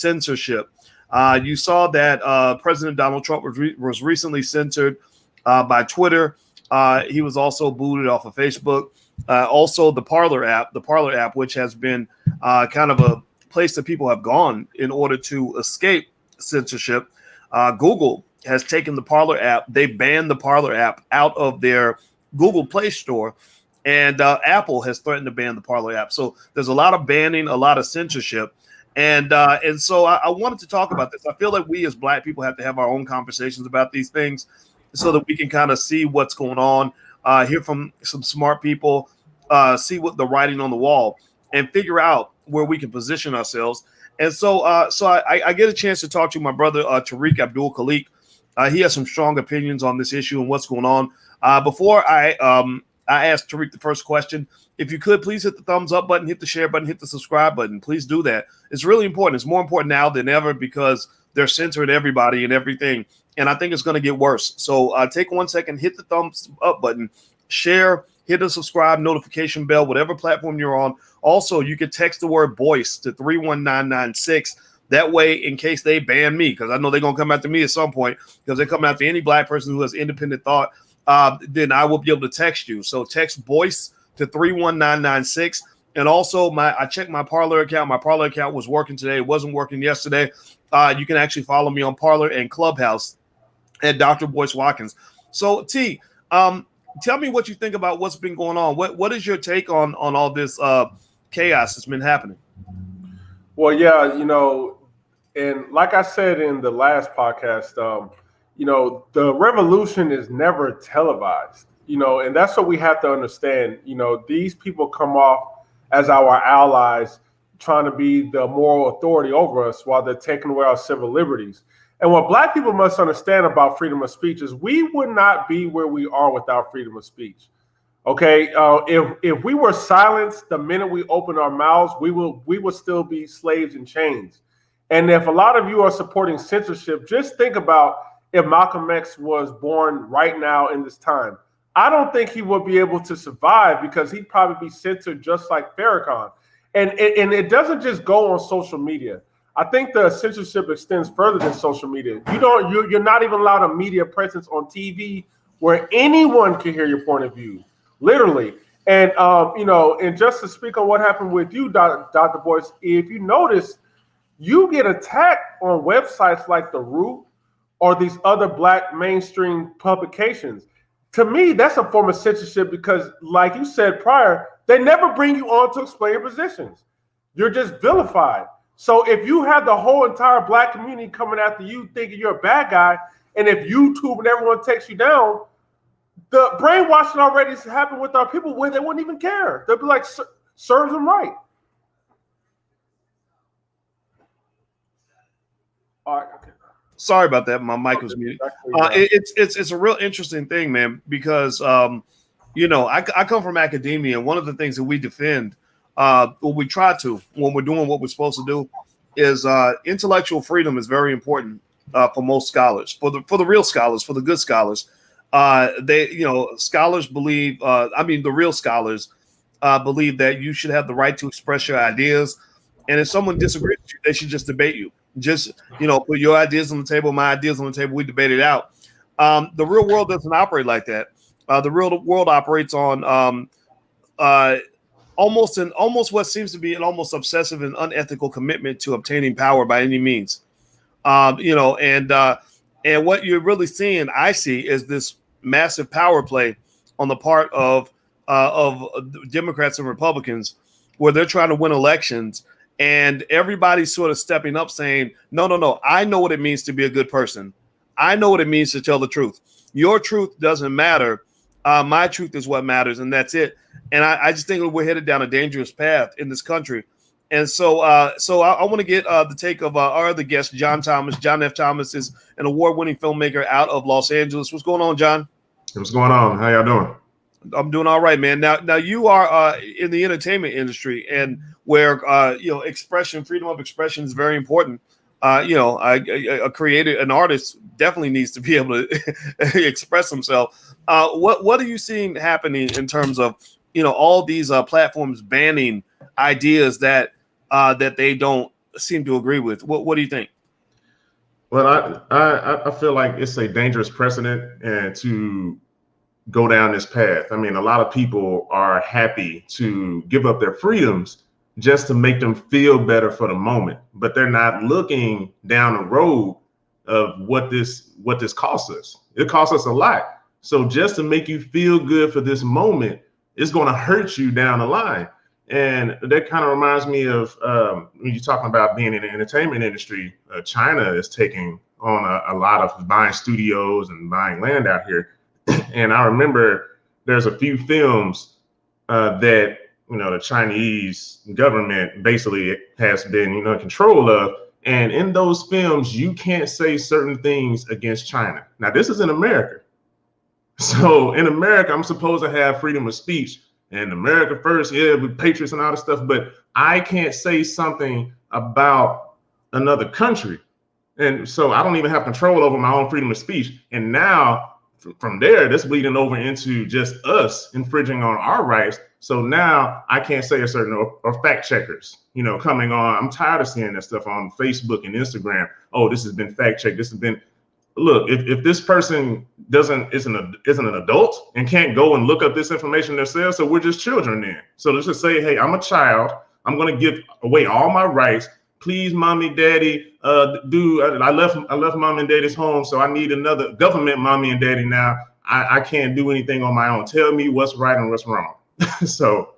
censorship. You saw that President Donald Trump was recently censored by Twitter. He was also booted off of Facebook. Also, the Parler app, which has been kind of a place that people have gone in order to escape censorship. Google has taken the Parler app. They banned the Parler app out of their Google Play Store, and Apple has threatened to ban the Parler app. So there's a lot of banning, a lot of censorship. And so I wanted to talk about this. I feel like we as Black people have to have our own conversations about these things so that we can kind of see what's going on, hear from some smart people, see what the writing on the wall, and figure out where we can position ourselves. And so I get a chance to talk to my brother, Tariq Abdul Khalik. He has some strong opinions on this issue and what's going on. Before I asked Tariq the first question, if you could please hit the thumbs up button, hit the share button, hit the subscribe button. Please do that. It's really important. It's more important now than ever because they're censoring everybody and everything. And I think it's going to get worse. So take 1 second, hit the thumbs up button, share, hit the subscribe notification bell, whatever platform you're on. Also, you can text the word voice to 31996. That way, in case they ban me, because I know they're going to come after me at some point, because they're coming after any Black person who has independent thought, then I will be able to text you. So text voice to 31996. And also, I checked my Parler account. My Parler account was working today. It wasn't working yesterday. You can actually follow me on Parler and Clubhouse at Dr. Boyce Watkins. So, T, tell me what you think about what's been going on. What is your take on all this chaos that's been happening? Well, yeah, and like I said in the last podcast, the revolution is never televised, and that's what we have to understand. These people come off as our allies trying to be the moral authority over us while they're taking away our civil liberties. And what Black people must understand about freedom of speech is we would not be where we are without freedom of speech. Okay, if we were silenced the minute we open our mouths, we will still be slaves in chains. And if a lot of you are supporting censorship, just think about if Malcolm X was born right now in this time. I don't think he would be able to survive because he'd probably be censored just like Farrakhan. And it doesn't just go on social media. I think the censorship extends further than social media. You're not even allowed a media presence on TV where anyone can hear your point of view, literally. And and just to speak on what happened with you, Dr. Boyce, if you notice, you get attacked on websites like The Root or these other Black mainstream publications. To me, that's a form of censorship because, like you said prior, they never bring you on to explain your positions. You're just vilified. So if you have the whole entire Black community coming after you thinking you're a bad guy, and if YouTube and everyone takes you down, the brainwashing already has happened with our people where they wouldn't even care. They'll be like, serves them right. All right, okay. Sorry about that. My mic was muted. It's a real interesting thing, man, because I come from academia, and one of the things that we defend, what we try to when we're doing what we're supposed to do, is intellectual freedom is very important for most scholars, for the real scholars, for the good scholars. Scholars believe. The real scholars believe that you should have the right to express your ideas, and if someone disagrees with you, they should just debate you. Just, put your ideas on the table, my ideas on the table, we debate it out. The real world doesn't operate like that. The real world operates on almost what seems to be an almost obsessive and unethical commitment to obtaining power by any means. And what you're really seeing, I see, is this massive power play on the part of Democrats and Republicans, where they're trying to win elections. And everybody's sort of stepping up saying, no, I know what it means to be a good person. I know what it means to tell the truth. Your truth doesn't matter. My truth is what matters, and that's it. And I just think we're headed down a dangerous path in this country. And so I want to get the take of our other guest, John Thomas. John F. Thomas is an award-winning filmmaker out of Los Angeles. What's going on, John? What's going on? How y'all doing? I'm doing all right, man. Now you are in the entertainment industry, and where freedom of expression is very important. A creator, an artist, definitely needs to be able to express himself. What are you seeing happening in terms of all these platforms banning ideas that they don't seem to agree with. What do you think? Well, I feel like it's a dangerous precedent and to go down this path. I mean, a lot of people are happy to give up their freedoms just to make them feel better for the moment, but they're not looking down the road of what this costs us. It costs us a lot. So just to make you feel good for this moment, it's going to hurt you down the line. And that kind of reminds me of when you're talking about being in the entertainment industry. China is taking on a lot of buying studios and buying land out here. And I remember there's a few films that the Chinese government basically has been in control of. And in those films, you can't say certain things against China. Now, this is in America. So in America, I'm supposed to have freedom of speech. And America first, yeah, with patriots and all this stuff, but I can't say something about another country. And so I don't even have control over my own freedom of speech. And now from there, that's bleeding over into just us infringing on our rights. So now I can't say a certain or fact checkers, coming on. I'm tired of seeing that stuff on Facebook and Instagram. Oh, this has been fact checked. This has been. Look, if this person isn't an adult and can't go and look up this information themselves, so we're just children then. So let's just say, hey, I'm a child. I'm going to give away all my rights. Please, mommy, daddy, I left mom and daddy's home, so I need another government mommy and daddy now. I can't do anything on my own. Tell me what's right and what's wrong. So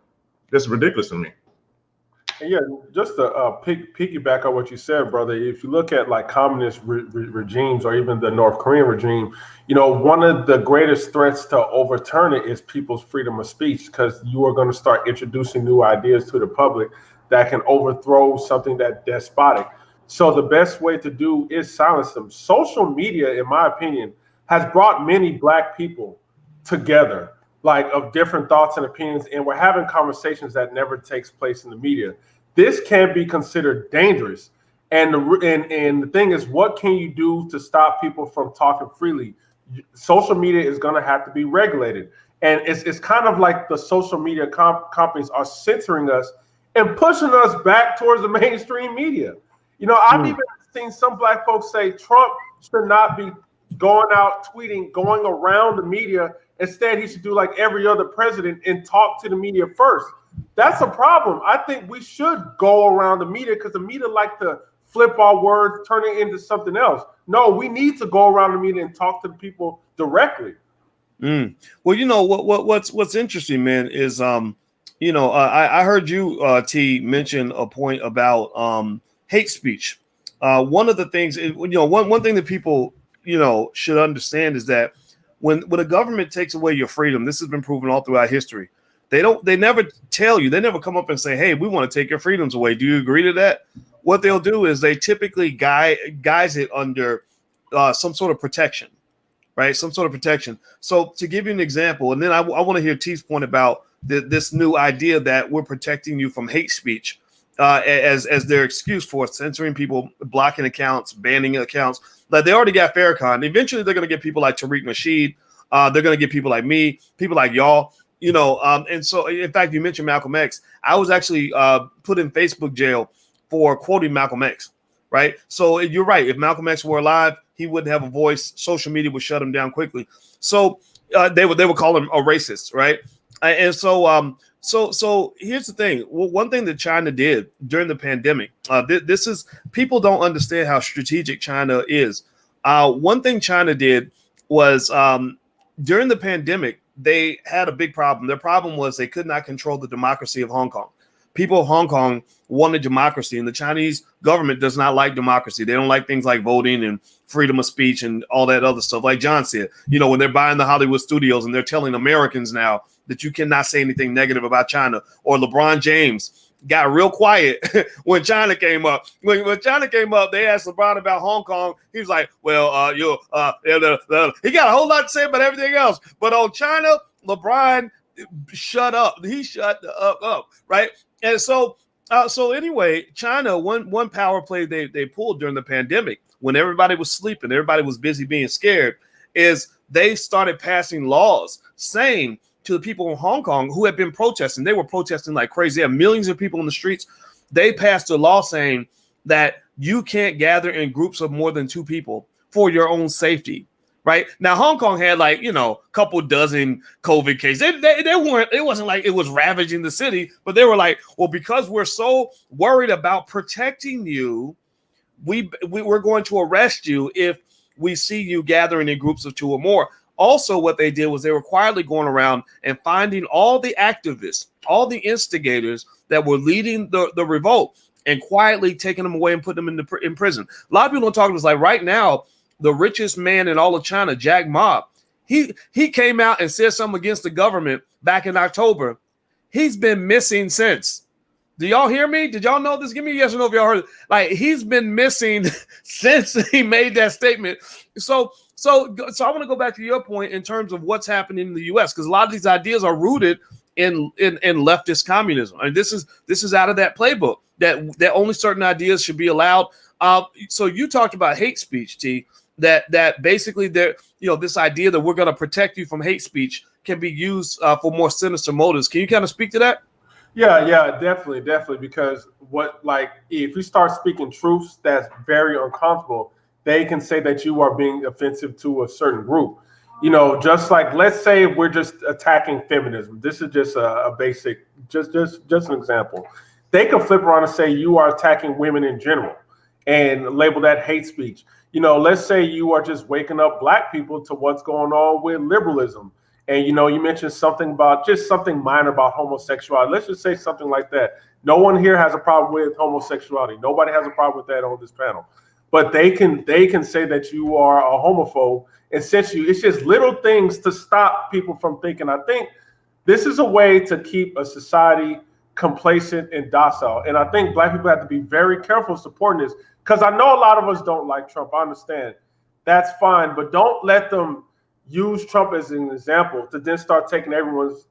that's ridiculous to me. Yeah, just to piggyback on what you said, brother, if you look at like communist regimes or even the North Korean regime, one of the greatest threats to overturn it is people's freedom of speech, because you are going to start introducing new ideas to the public that can overthrow something that's despotic. So the best way to do is silence them. Social media, in my opinion, has brought many Black people together, like of different thoughts and opinions, and we're having conversations that never takes place in the media. This can be considered dangerous. And the thing is, what can you do to stop people from talking freely? Social media is going to have to be regulated. And it's kind of like the social media companies are censoring us and pushing us back towards the mainstream media. I've even seen some Black folks say Trump should not be going out tweeting, going around the media. Instead, he should do like every other president and talk to the media first. That's a problem. I think we should go around the media because the media like to flip our words, turn it into something else. No, we need to go around the media and talk to the people directly. Well, what's interesting, man, is I heard you, T, mention a point about hate speech. One of the things, one thing that people should understand is that when a government takes away your freedom, this has been proven all throughout history. They never tell you, they never come up and say, hey, we want to take your freedoms away. Do you agree to that? What they'll do is they typically guise it under some sort of protection, right? Some sort of protection. So to give you an example, and then I want to hear T's point about this new idea that we're protecting you from hate speech as their excuse for censoring people, blocking accounts, banning accounts. Like they already got Farrakhan. Eventually, they're going to get people like Tariq Nasheed. They're going to get people like me, people like y'all. And so, in fact, you mentioned Malcolm X. I was actually put in Facebook jail for quoting Malcolm X, right? So you're right. If Malcolm X were alive, he wouldn't have a voice. Social media would shut him down quickly. So they would call him a racist, right? And so so here's the thing. One thing that China did during the pandemic, this is, people don't understand how strategic China is. One thing China did was during the pandemic, they had a big problem. Their problem was they could not control the democracy of Hong Kong. People of Hong Kong wanted democracy, and the Chinese government does not like democracy. They don't like things like voting and freedom of speech and all that other stuff. Like John said, when they're buying the Hollywood studios and they're telling Americans now that you cannot say anything negative about China. Or LeBron James got real quiet when China came up. When China came up, they asked LeBron about Hong Kong. He was like, well, he got a whole lot to say about everything else. But on China, LeBron shut up. He shut up, right? And so anyway, China, one power play they pulled during the pandemic when everybody was sleeping, everybody was busy being scared, is they started passing laws saying to the people in Hong Kong who had been protesting, they were protesting like crazy. They had millions of people in the streets. They passed a law saying that you can't gather in groups of more than 2 people for your own safety. Right now, Hong Kong had a couple dozen COVID cases. They weren't. It wasn't like it was ravaging the city, but they were like, well, because we're so worried about protecting you, we're going to arrest you if we see you gathering in groups of 2 or more. Also, what they did was they were quietly going around and finding all the activists, all the instigators that were leading the revolt, and quietly taking them away and putting them in prison. A lot of people don't talk about this. Like right now, the richest man in all of China, Jack Ma, he came out and said something against the government back in October. He's been missing since. Do y'all hear me? Did y'all know this? Give me a yes or no if y'all heard it. Like, he's been missing since he made that statement. So I want to go back to your point in terms of what's happening in the U.S. because a lot of these ideas are rooted in leftist communism. I mean, this is out of that playbook that only certain ideas should be allowed. So you talked about hate speech, T. That basically this idea that we're going to protect you from hate speech can be used for more sinister motives. Can you kind of speak to that? Yeah, definitely, because if you start speaking truths that's very uncomfortable, they can say that you are being offensive to a certain group. Just like, let's say we're just attacking feminism. This is just a basic, just an example. They could flip around and say you are attacking women in general and label that hate speech. Let's say you are just waking up Black people to what's going on with liberalism. And, you mentioned something about just something minor about homosexuality. Let's just say something like that. No one here has a problem with homosexuality. Nobody has a problem with that on this panel. But they can say that you are a homophobe. And it's just little things to stop people from thinking. I think this is a way to keep a society complacent and docile. And I think Black people have to be very careful supporting this, because I know a lot of us don't like Trump. I understand. That's fine. But don't let them use Trump as an example to then start taking everyone's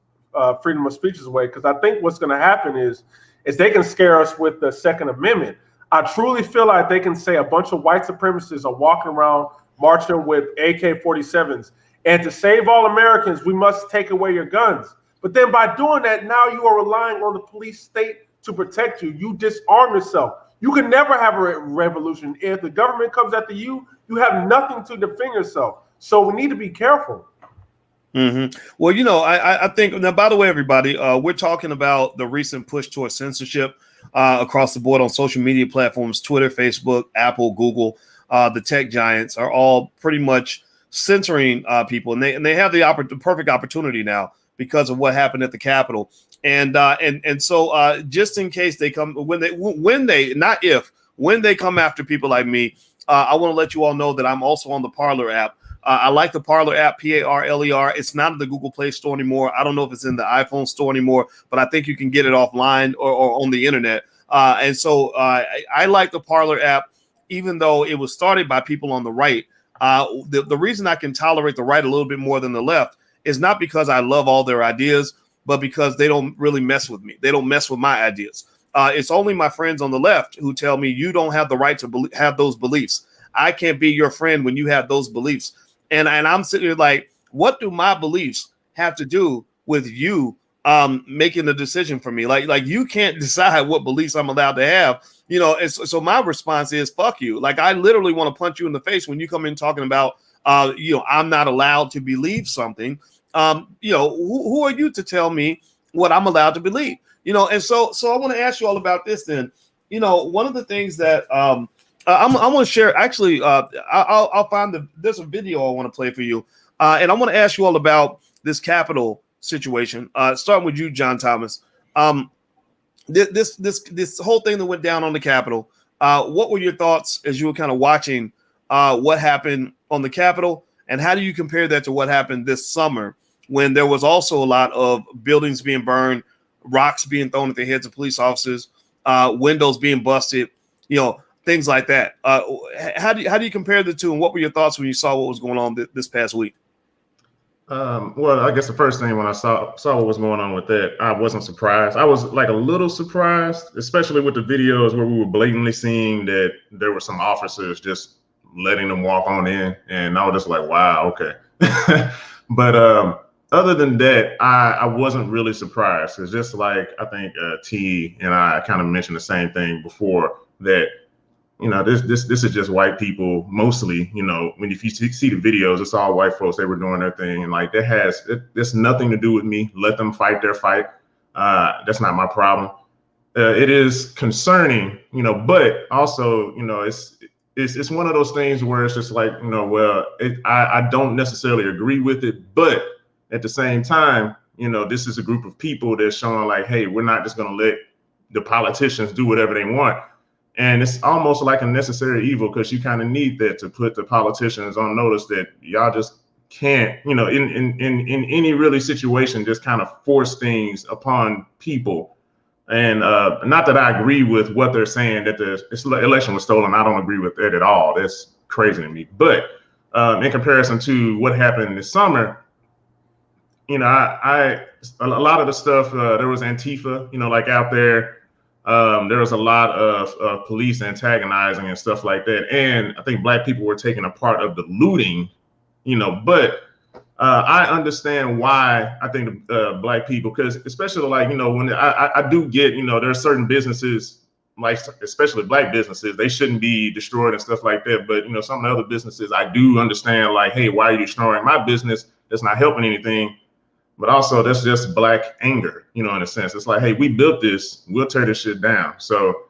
freedom of speech away. Because I think what's going to happen is they can scare us with the Second Amendment. I truly feel like they can say a bunch of white supremacists are walking around marching with AK-47s, and to save all Americans, we must take away your guns. But then by doing that, now you are relying on the police state to protect you. You disarm yourself. You can never have a revolution. If the government comes after you, you have nothing to defend yourself. So we need to be careful. Mm-hmm. Well, I think now, by the way, everybody, we're talking about the recent push towards censorship across the board on social media platforms, Twitter, Facebook, Apple, Google. The tech giants are all pretty much censoring people, and they have the perfect opportunity now because of what happened at the Capitol. And so just in case they come, when they come after people like me, I want to let you all know that I'm also on the Parler app. I like the Parler app, Parler. It's not in the Google Play Store anymore. I don't know if it's in the iPhone store anymore, but I think you can get it offline or on the internet. And so I like the Parler app, even though it was started by people on the right. The reason I can tolerate the right a little bit more than the left is not because I love all their ideas, but because they don't really mess with me. They don't mess with my ideas. It's only my friends on the left who tell me you don't have the right to have those beliefs. I can't be your friend when you have those beliefs. And I'm sitting here like, what do my beliefs have to do with you making the decision for me? Like you can't decide what beliefs I'm allowed to have. And so my response is fuck you. Like, I literally want to punch you in the face when you come in talking about I'm not allowed to believe something. Who are you to tell me what I'm allowed to believe? And so I want to ask you all about this then. One of the things that I'm going to share, actually, I'll find there's a video I want to play for you. And I want to ask you all about this Capitol situation, starting with you, John Thomas. This whole thing that went down on the Capitol, what were your thoughts as you were kind of watching what happened on the Capitol, and how do you compare that to what happened this summer when there was also a lot of buildings being burned, rocks being thrown at the heads of police officers, windows being busted, things like that? How do you compare the two, and what were your thoughts when you saw what was going on this past week? Well, I guess the first thing when I saw what was going on with that, I wasn't surprised. I was like a little surprised, especially with the videos where we were blatantly seeing that there were some officers just letting them walk on in, and I was just like, wow, okay. But other than that, I wasn't really surprised. It's just like, I think T and I kind of mentioned the same thing before, that this is just white people mostly. If you see the videos, it's all white folks. They were doing their thing, and like that's nothing to do with me. Let them fight their fight. That's not my problem. It is concerning, but also, it's one of those things where it's just like, I don't necessarily agree with it, but at the same time, this is a group of people that's showing like, hey, we're not just going to let the politicians do whatever they want. And it's almost like a necessary evil, because you kind of need that to put the politicians on notice that y'all just can't, in any really situation, just kind of force things upon people. And not that I agree with what they're saying, that the election was stolen. I don't agree with that at all. That's crazy to me. But in comparison to what happened this summer, a lot of the stuff, there was Antifa, like out there. There was a lot of police antagonizing and stuff like that. And I think Black people were taking a part of the looting, but I understand why I think Black people, because especially like, when I do get, there are certain businesses, like especially Black businesses, they shouldn't be destroyed and stuff like that. But, some of the other businesses, I do understand like, hey, why are you destroying my business? That's not helping anything. But also that's just Black anger, in a sense. It's like, hey, we built this, we'll tear this shit down. So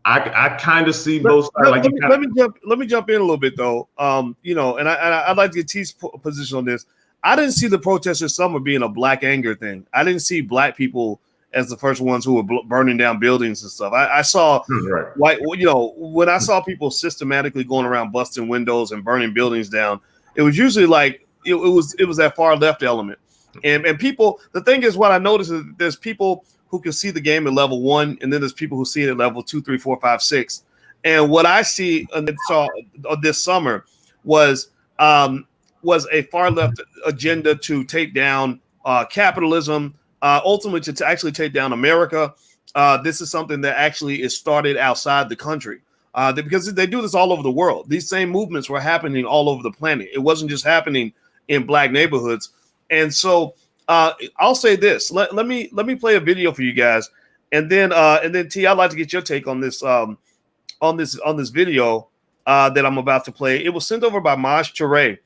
I kind of see both sides. Let me jump in a little bit though. And I'd like to get T's position on this. I didn't see the protest this summer being a Black anger thing. I didn't see Black people as the first ones who were burning down buildings and stuff. I saw white, when I saw people systematically going around busting windows and burning buildings down, it was usually like it was that far left element. And people, the thing is, what I noticed is there's people who can see the game at level 1, and then there's people who see it at level 2, 3, 4, 5, 6. And what I see and saw this summer was a far left agenda to take down capitalism, ultimately to actually take down America. This is something that actually is started outside the country because they do this all over the world. These same movements were happening all over the planet. It wasn't just happening in Black neighborhoods. And so I'll say this. Let me play a video for you guys, and then T, I'd like to get your take on this video that I'm about to play. It was sent over by Maj Touré,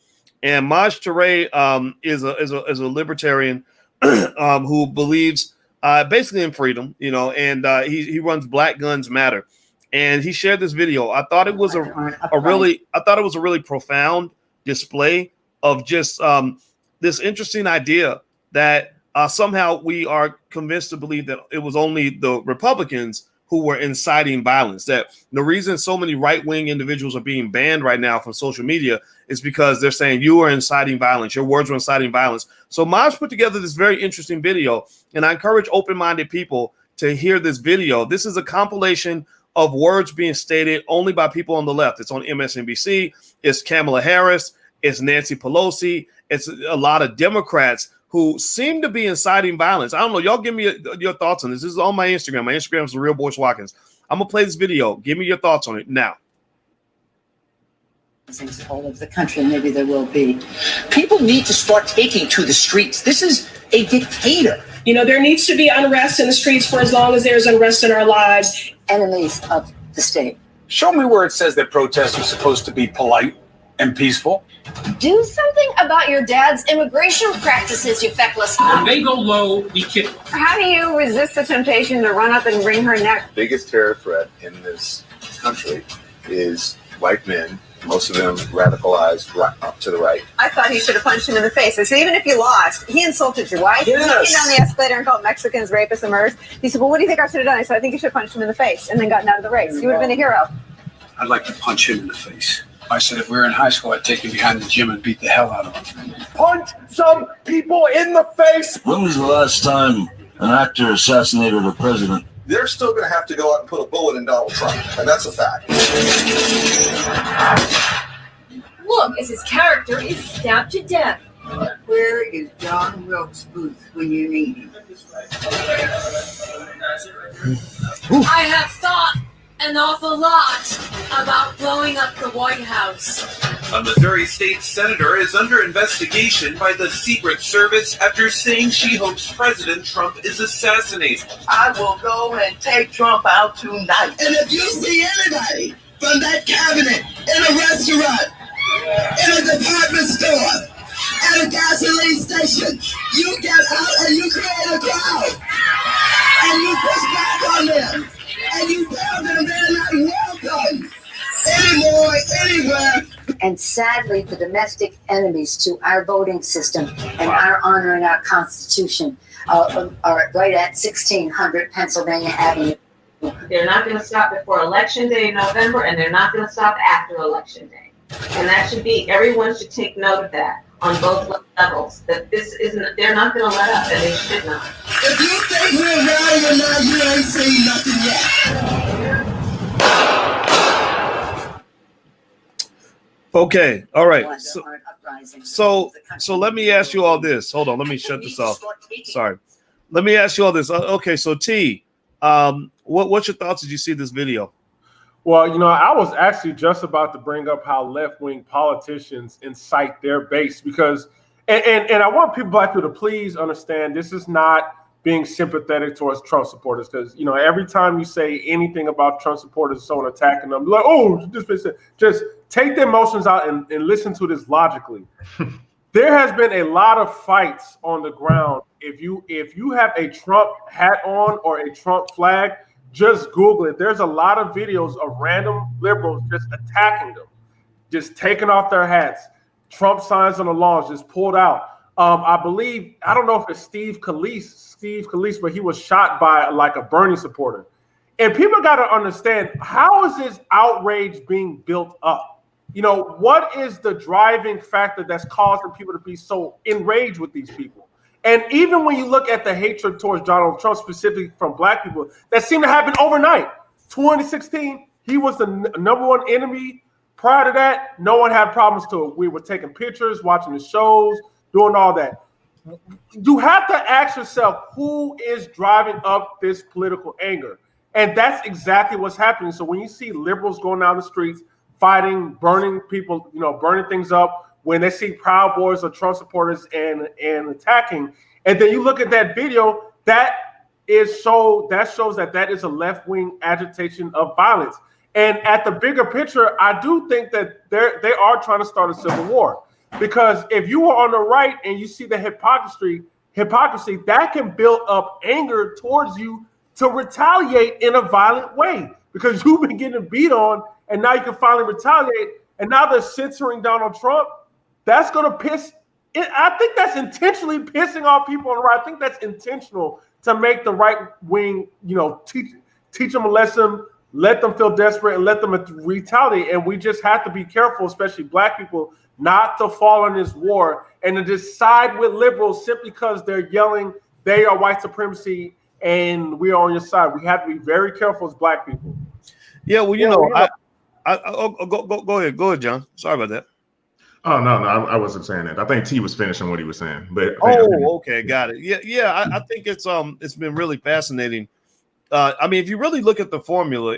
and Maj Touré is a libertarian who believes basically in freedom, and he runs Black Guns Matter, and he shared this video. I thought it was a really profound display of just this interesting idea that somehow we are convinced to believe that it was only the Republicans who were inciting violence. That the reason so many right-wing individuals are being banned right now from social media is because they're saying you are inciting violence. Your words were inciting violence. So Maj put together this very interesting video, and I encourage open-minded people to hear this video. This is a compilation of words being stated only by people on the left. It's on MSNBC. It's Kamala Harris. It's Nancy Pelosi. It's a lot of Democrats who seem to be inciting violence. I don't know. Y'all give me your thoughts on this. This is on my Instagram. My Instagram is The Real Boyce Watkins. I'm going to play this video. Give me your thoughts on it now. All over the country, maybe there will be. People need to start taking to the streets. This is a dictator. There needs to be unrest in the streets for as long as there's unrest in our lives. Enemies of the state. Show me where it says that protests are supposed to be polite and peaceful. Do something about your dad's immigration practices, you feckless. When they go low, we kick. How do you resist the temptation to run up and wring her neck? The biggest terror threat in this country is white men, most of them radicalized right up to the right. I thought he should have punched him in the face. I said, even if you lost, he insulted your wife. Yes. He came down the escalator and called Mexicans rapists and murderers. He said, well, what do you think I should have done? I said, I think you should have punched him in the face and then gotten out of the race. You would have been a hero. I'd like to punch him in the face. I said if we were in high school, I'd take him behind the gym and beat the hell out of him. Punch some people in the face! When was the last time an actor assassinated a president? They're still going to have to go out and put a bullet in Donald Trump, and that's a fact. Look, as his character is stabbed to death. Where is John Wilkes Booth when you need him? I have thought an awful lot about blowing up the White House. A Missouri state senator is under investigation by the Secret Service after saying she hopes President Trump is assassinated. I will go and take Trump out tonight. And if you see anybody from that cabinet in a restaurant, in a department store, at a gasoline station. You get out and you create a crowd. And you push back on them. And you tell them they're not welcome anymore, anywhere. And sadly, the domestic enemies to our voting system and our honoring our Constitution are right at 1600 Pennsylvania Avenue. They're not going to stop before Election Day in November, and they're not going to stop after Election Day. And that should be, everyone should take note of that on both levels, that this isn't, they're not going to let up, and they should not. If you think we're rowdy or not, you ain't seen nothing yet. Okay, all right. So let me ask you all this. Hold on, let me shut this off. Sorry. Let me ask you all this. Okay, so T, what's your thoughts? Did you see this video? Well, I was actually just about to bring up how left-wing politicians incite their base because, and I want black people to please understand this is not being sympathetic towards Trump supporters because, every time you say anything about Trump supporters, someone attacking them, like, oh, just take the emotions out and listen to this logically. There has been a lot of fights on the ground. If you have a Trump hat on or a Trump flag, just Google it. There's a lot of videos of random liberals just attacking them, just taking off their hats. Trump signs on the lawns just pulled out. I believe, I don't know if it's Steve Scalise, but he was shot by like a Bernie supporter. And people got to understand, how is this outrage being built up? What is the driving factor that's causing people to be so enraged with these people? And even when you look at the hatred towards Donald Trump, specifically from black people, that seemed to happen overnight. 2016, he was the number one enemy. Prior to that, no one had problems to it. We were taking pictures, watching the shows, doing all that. You have to ask yourself, who is driving up this political anger? And that's exactly what's happening. So when you see liberals going down the streets, fighting, burning people, burning things up, when they see Proud Boys or Trump supporters and attacking, and then you look at that video, that shows that is a left-wing agitation of violence. And at the bigger picture, I do think that they are trying to start a civil war. Because if you are on the right and you see the hypocrisy, that can build up anger towards you to retaliate in a violent way. Because you've been getting beat on, and now you can finally retaliate, and now they're censoring Donald Trump. That's going to piss. I think that's intentionally pissing off people on the right. I think that's intentional to make the right wing, teach them a lesson, let them feel desperate, and let them retaliate. And we just have to be careful, especially black people, not to fall in this war and to decide with liberals simply because they're yelling they are white supremacy and we are on your side. We have to be very careful as black people. Yeah, well, go ahead, John. Sorry about that. Oh no, I wasn't saying that. I think T was finishing what he was saying. But okay, got it. Yeah. I think it's been really fascinating. If you really look at the formula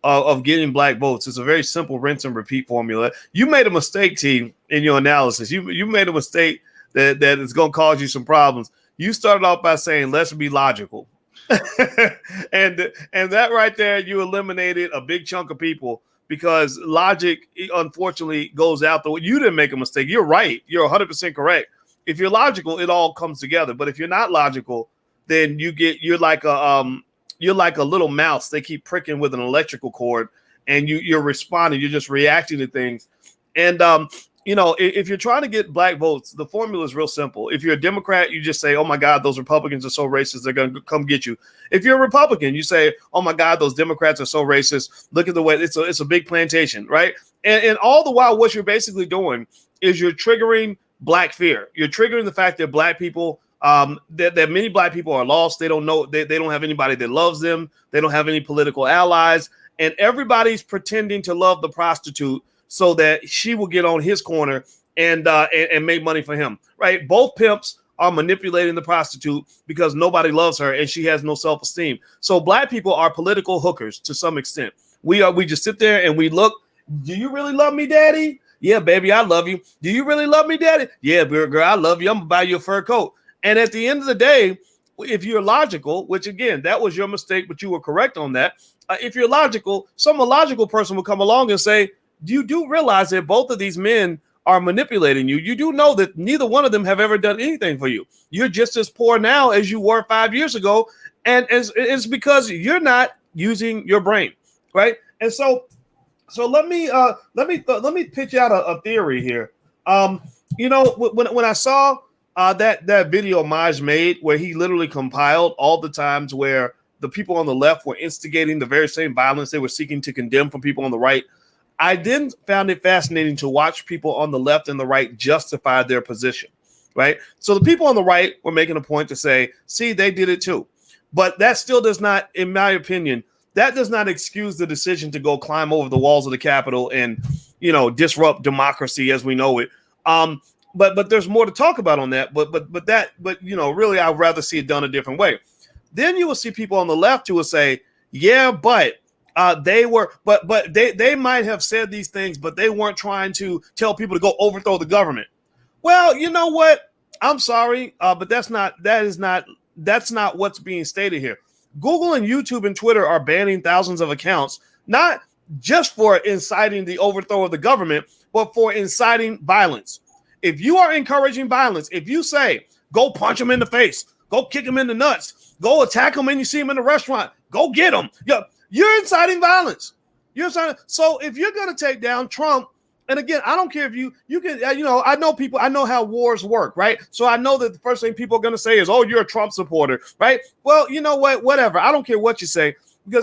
of getting black votes, it's a very simple rinse and repeat formula. You made a mistake, T, in your analysis. You made a mistake that is going to cause you some problems. You started off by saying let's be logical, and that right there, you eliminated a big chunk of people. Because logic, unfortunately, goes out the way. You didn't make a mistake. You're right. You're 100% correct. If you're logical, it all comes together. But if you're not logical, then you're like a little mouse. They keep pricking with an electrical cord, and you're responding. You're just reacting to things. And if you're trying to get black votes, the formula is real simple. If you're a Democrat, you just say, "Oh my God, those Republicans are so racist. They're going to come get you." If you're a Republican, you say, "Oh my God, those Democrats are so racist. Look at the way it's a big plantation," right? And all the while, what you're basically doing is you're triggering black fear. You're triggering the fact that black people, that many black people are lost. They don't know. They don't have anybody that loves them. They don't have any political allies, and everybody's pretending to love the prostitute so that she will get on his corner and make money for him, right? Both pimps are manipulating the prostitute because nobody loves her and she has no self-esteem. So black people are political hookers to some extent. We just sit there and we look. Do you really love me, daddy? Yeah, baby, I love you. Do you really love me, daddy? Yeah, girl, I love you. I'm gonna buy you a fur coat. And at the end of the day, if you're logical, which again, that was your mistake, but you were correct on that. if you're logical, some illogical person will come along and say, you do realize that both of these men are manipulating you. You do know that neither one of them have ever done anything for you. You're just as poor now as you were 5 years ago. And it's because you're not using your brain, right? And so let me pitch out a theory here. When I saw that video Maj made, where he literally compiled all the times where the people on the left were instigating the very same violence they were seeking to condemn from people on the right, I then found it fascinating to watch people on the left and the right justify their position, right? So the people on the right were making a point to say, see, they did it too. But that still does not, in my opinion, that does not excuse the decision to go climb over the walls of the Capitol and, disrupt democracy as we know it. But there's more to talk about on that. But really, I'd rather see it done a different way. Then you will see people on the left who will say, yeah, but they might have said these things, but they weren't trying to tell people to go overthrow the government. Well, you know what? I'm sorry, but that's not what's being stated here. Google and YouTube and Twitter are banning thousands of accounts, not just for inciting the overthrow of the government, but for inciting violence. If you are encouraging violence, if you say, go punch them in the face, go kick them in the nuts, go attack them when you see them in the restaurant, go get them, you're inciting violence. So if you're going to take down Trump, and again, I don't care if you can, I know people, I know how wars work, right? So I know that the first thing people are going to say is, oh, you're a Trump supporter, right? Well, you know what, whatever. I don't care what you say,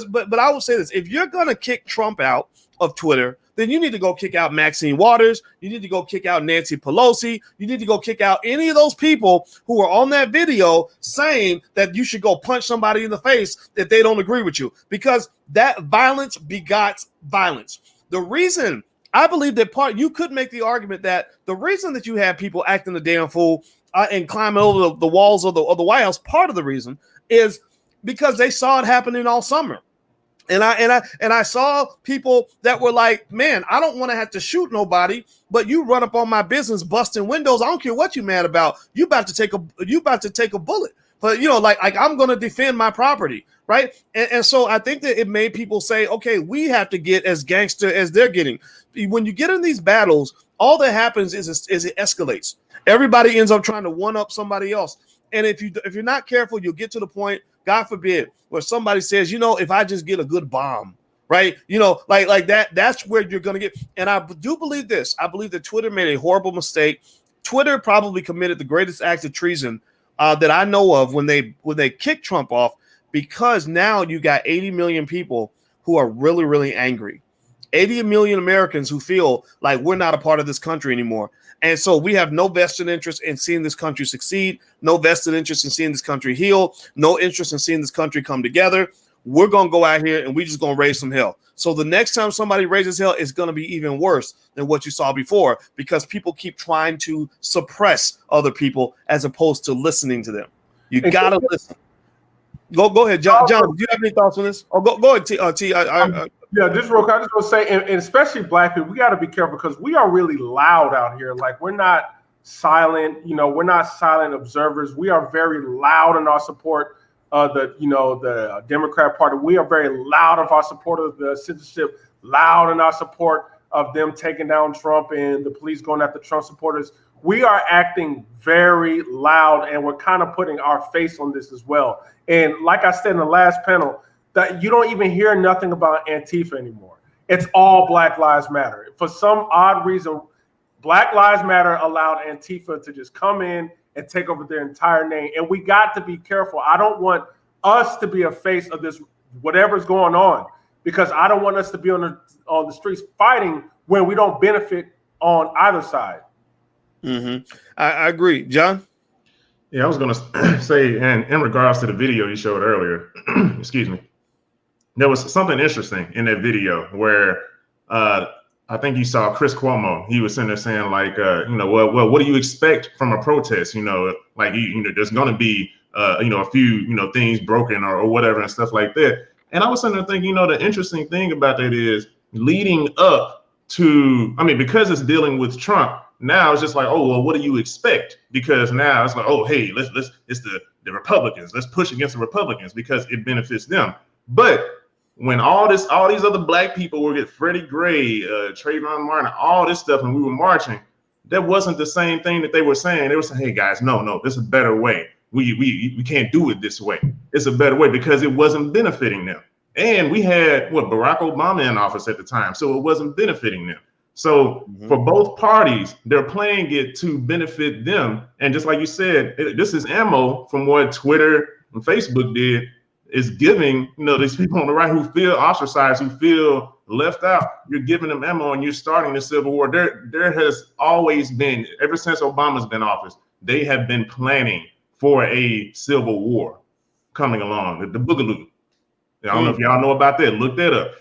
but I will say this. If you're going to kick Trump out of Twitter, then you need to go kick out Maxine Waters. You need to go kick out Nancy Pelosi. You need to go kick out any of those people who are on that video saying that you should go punch somebody in the face if they don't agree with you, because that violence begots violence. The reason I believe that you could make the argument that the reason that you have people acting a damn fool and climbing over the walls of the White House, part of the reason is because they saw it happening all summer. And I saw people that were like, man, I don't want to have to shoot nobody, but you run up on my business busting windows. I don't care what you're mad about. You about to take a bullet. But like I'm going to defend my property, right? And so I think that it made people say, okay, we have to get as gangster as they're getting. When you get in these battles, all that happens is it escalates. Everybody ends up trying to one up somebody else. And if you're not careful, you'll get to the point, God forbid, where somebody says, if I just get a good bomb, right? Like that, that's where you're going to get. And I do believe this. I believe that Twitter made a horrible mistake. Twitter probably committed the greatest act of treason that I know of when they kicked Trump off, because now you got 80 million people who are really, really angry. 80 million Americans who feel like we're not a part of this country anymore. And so we have no vested interest in seeing this country succeed, no vested interest in seeing this country heal, no interest in seeing this country come together. We're going to go out here and we're just going to raise some hell. So the next time somebody raises hell, it's going to be even worse than what you saw before, because people keep trying to suppress other people as opposed to listening to them. You got to listen. Go ahead, John. John, do you have any thoughts on this? Oh, go ahead, T. Yeah, just real quick, I just want to say, and especially Black people, we got to be careful because we are really loud out here. Like, we're not silent. We're not silent observers. We are very loud in our support of the Democrat Party. We are very loud of our support of the censorship, loud in our support of them taking down Trump and the police going after Trump supporters. We are acting very loud, and we're kind of putting our face on this as well. And like I said in the last panel, that you don't even hear nothing about Antifa anymore. It's all Black Lives Matter. For some odd reason, Black Lives Matter allowed Antifa to just come in and take over their entire name. And we got to be careful. I don't want us to be a face of this, whatever's going on, because I don't want us to be on the streets fighting when we don't benefit on either side. Mm-hmm. I agree. John? Yeah, I was going to say, and in regards to the video you showed earlier, excuse me, there was something interesting in that video where I think you saw Chris Cuomo. He was sitting there saying, like, well, what do you expect from a protest? Like, there's going to be, a few, things broken or whatever and stuff like that. And I was sitting there thinking, the interesting thing about that is leading up to, because it's dealing with Trump. Now it's just like, oh, well, what do you expect? Because now it's like, oh, hey, it's the Republicans. Let's push against the Republicans because it benefits them. But when all these other black people were getting Freddie Gray, Trayvon Martin, all this stuff, and we were marching, that wasn't the same thing that they were saying. They were saying, hey guys, no, this is a better way. We can't do it this way. It's a better way because it wasn't benefiting them. And we had Barack Obama in office at the time, so it wasn't benefiting them. So for both parties, they're playing it to benefit them. And just like you said, this is ammo from what Twitter and Facebook did, is giving, these people on the right who feel ostracized, who feel left out, you're giving them ammo and you're starting the civil war. There has always been, ever since Obama's been in office, they have been planning for a civil war coming along, the Boogaloo. I don't know if y'all know about that. Look that up.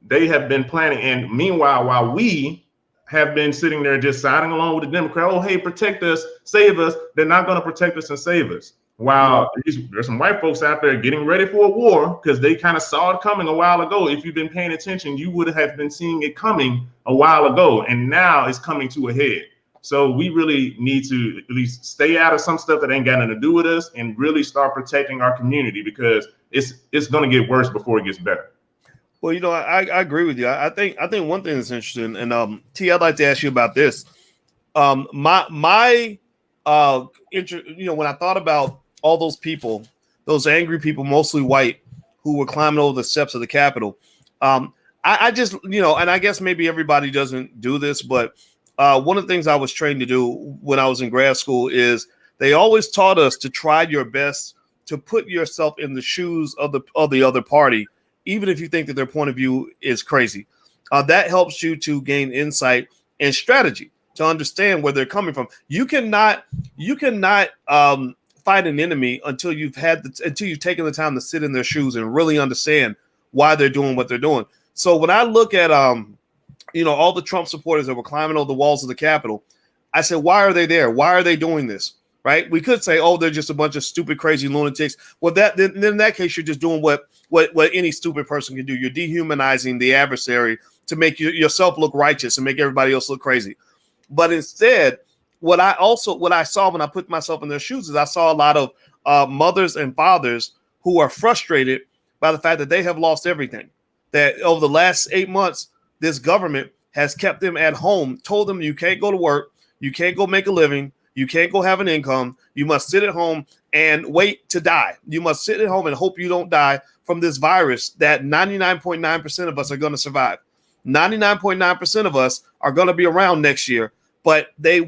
They have been planning. And meanwhile, while we have been sitting there just siding along with the Democrat, oh, hey, protect us, save us, they're not going to protect us and save us. While there's some white folks out there getting ready for a war because they kind of saw it coming a while ago. If you've been paying attention, you would have been seeing it coming a while ago. And now it's coming to a head. So we really need to at least stay out of some stuff that ain't got nothing to do with us and really start protecting our community, because it's going to get worse before it gets better. Well, I agree with you. I think one thing that's interesting, and T, I'd like to ask you about this. My interest, when I thought about all those people, those angry people, mostly white, who were climbing over the steps of the Capitol, I just, and I guess maybe everybody doesn't do this, but one of the things I was trained to do when I was in grad school is they always taught us to try your best to put yourself in the shoes of the other party, even if you think that their point of view is crazy. That helps you to gain insight and strategy to understand where they're coming from. You cannot fight an enemy until you've taken the time to sit in their shoes and really understand why they're doing what they're doing. So when I look at all the Trump supporters that were climbing over the walls of the Capitol, I said, why are they there? Why are they doing this? Right? We could say, oh, they're just a bunch of stupid, crazy lunatics. Well, then in that case, you're just doing what any stupid person can do. You're dehumanizing the adversary to make yourself look righteous and make everybody else look crazy. But instead, what I saw when I put myself in their shoes is I saw a lot of mothers and fathers who are frustrated by the fact that they have lost everything. That over the last 8 months, this government has kept them at home, told them you can't go to work, you can't go make a living, you can't go have an income. You must sit at home and wait to die. You must sit at home and hope you don't die from this virus that 99.9% of us are going to survive. 99.9% of us are going to be around next year, but they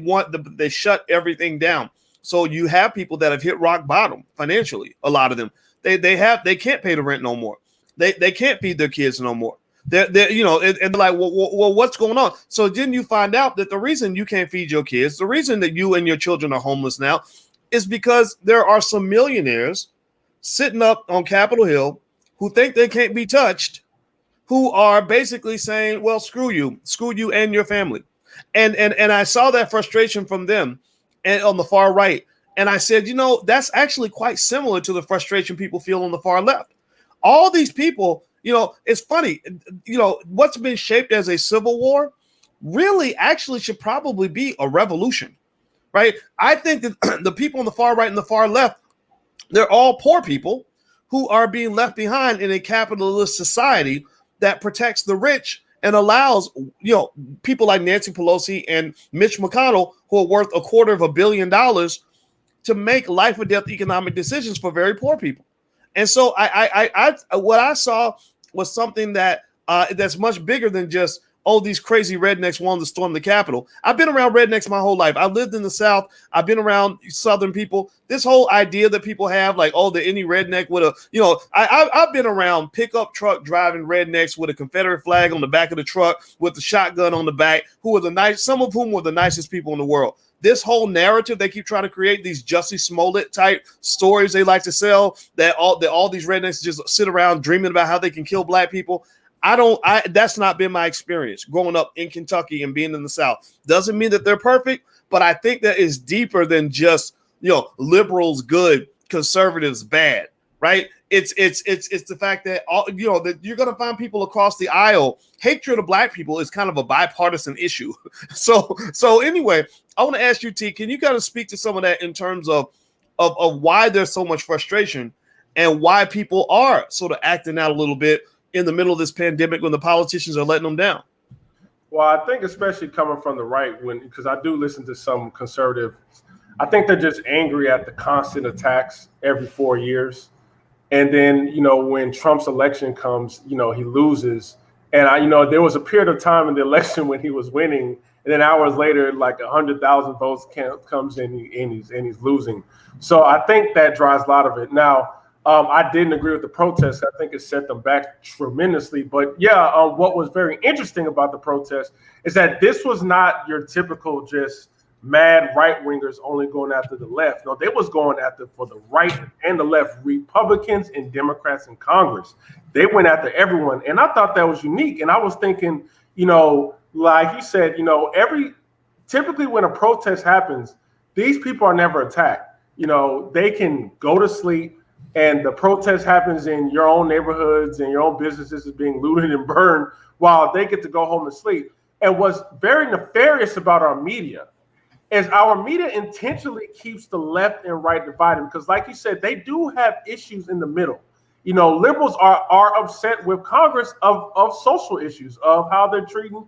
shut everything down. So you have people that have hit rock bottom financially. A lot of them, they can't pay the rent no more. They can't feed their kids no more. They're and they're like, well, what's going on? So then you find out that the reason you can't feed your kids, the reason that you and your children are homeless now, is because there are some millionaires sitting up on Capitol Hill who think they can't be touched, who are basically saying, well, screw you and your family. And I saw that frustration from them and on the far right. And I said, that's actually quite similar to the frustration people feel on the far left. All these people, it's funny, what's been shaped as a civil war really actually should probably be a revolution, right? I think that the people on the far right and the far left, they're all poor people who are being left behind in a capitalist society that protects the rich and allows, people like Nancy Pelosi and Mitch McConnell, who are worth $250 million, to make life or death economic decisions for very poor people. And so what I saw was something that that's much bigger than just, these crazy rednecks wanting to storm the Capitol. I've been around rednecks my whole life. I lived in the South. I've been around Southern people. This whole idea that people have, like, any redneck with I've been around pickup truck driving rednecks with a Confederate flag on the back of the truck with the shotgun on the back, some of whom were the nicest people in the world. This whole narrative they keep trying to create, these Jussie Smollett type stories they like to sell, that all these rednecks just sit around dreaming about how they can kill black people. That's not been my experience growing up in Kentucky and being in the South. Doesn't mean that they're perfect, but I think that is deeper than just, liberals good, conservatives bad, right? It's the fact that that you're going to find people across the aisle. Hatred of black people is kind of a bipartisan issue. So anyway, I want to ask you, T, can you kind of speak to some of that in terms of why there's so much frustration and why people are sort of acting out a little bit in the middle of this pandemic when the politicians are letting them down? Well, I think especially coming from the right, because I do listen to some conservative, I think they're just angry at the constant attacks every 4 years. And then, when Trump's election comes, he loses. And there was a period of time in the election when he was winning, and then hours later, like 100,000 votes comes in and he's losing. So I think that drives a lot of it. Now, I didn't agree with the protests. I think it set them back tremendously. But yeah, what was very interesting about the protest is that this was not your typical just mad right wingers only going after the left. No, they was going after for the right and the left, Republicans and Democrats in Congress. They went after everyone, and I thought that was unique. And I was thinking, like you said, typically when a protest happens, these people are never attacked. They can go to sleep. And the protest happens in your own neighborhoods and your own businesses is being looted and burned while they get to go home and sleep. And what's very nefarious about our media is our media intentionally keeps the left and right divided because, like you said, they do have issues in the middle. Liberals are upset with Congress of social issues, of how they're treating,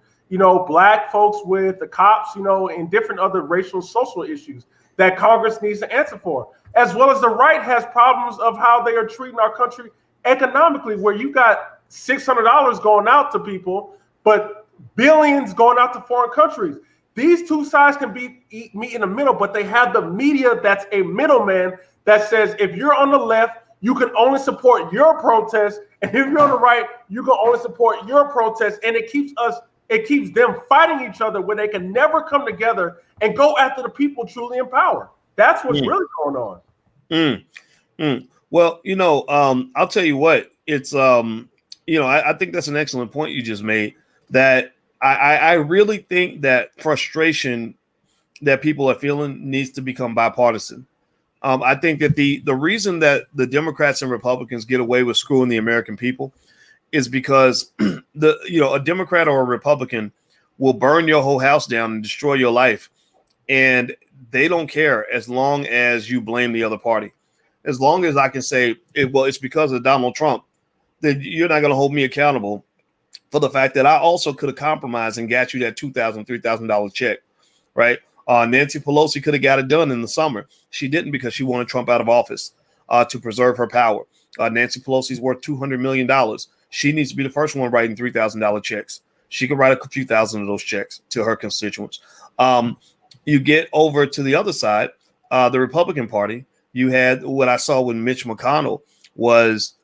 black folks with the cops, and different other racial social issues that Congress needs to answer for. As well as the right has problems of how they are treating our country economically, where you got $600 going out to people, but billions going out to foreign countries. These two sides can meet in the middle, but they have the media that's a middleman that says if you're on the left, you can only support your protest, and if you're on the right, you can only support your protest, and it keeps them fighting each other where they can never come together and go after the people truly in power. That's what's really going on. Well, I'll tell you what, it's, I think that's an excellent point you just made, that I really think that frustration that people are feeling needs to become bipartisan. I think that the reason that the Democrats and Republicans get away with screwing the American people is because a Democrat or a Republican will burn your whole house down and destroy your life. And they don't care as long as you blame the other party. As long as I can say, it's because of Donald Trump, then you're not going to hold me accountable for the fact that I also could have compromised and got you that $2,000, $3,000 check, right? Nancy Pelosi could have got it done in the summer. She didn't because she wanted Trump out of office to preserve her power. Nancy Pelosi's worth $200 million. She needs to be the first one writing $3,000 checks. She could write a few thousand of those checks to her constituents. You get over to the other side, the Republican Party. You had what I saw when Mitch McConnell was,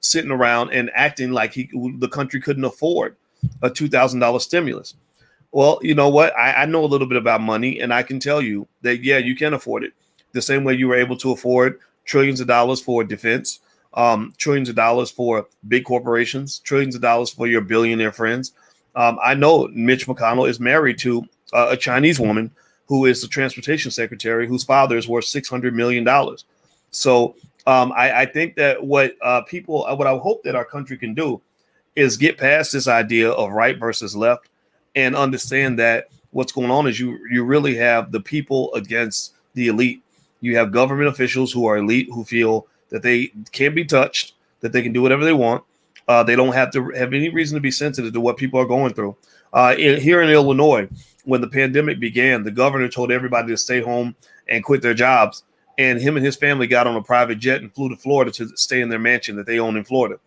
sitting around and acting like the country couldn't afford a $2,000 stimulus. Well, you know what? I know a little bit about money, and I can tell you that, yeah, you can afford it. The same way you were able to afford trillions of dollars for defense, trillions of dollars for big corporations, trillions of dollars for your billionaire friends. I know Mitch McConnell is married to a Chinese woman who is the transportation secretary, whose father is worth $600 million. So I think that what I hope that our country can do is get past this idea of right versus left and understand that what's going on is you really have the people against the elite. You have government officials who are elite, who feel that they can't be touched, that they can do whatever they want. They don't have to have any reason to be sensitive to what people are going through. Here in Illinois, when the pandemic began, the governor told everybody to stay home and quit their jobs. And him and his family got on a private jet and flew to Florida to stay in their mansion that they own in Florida.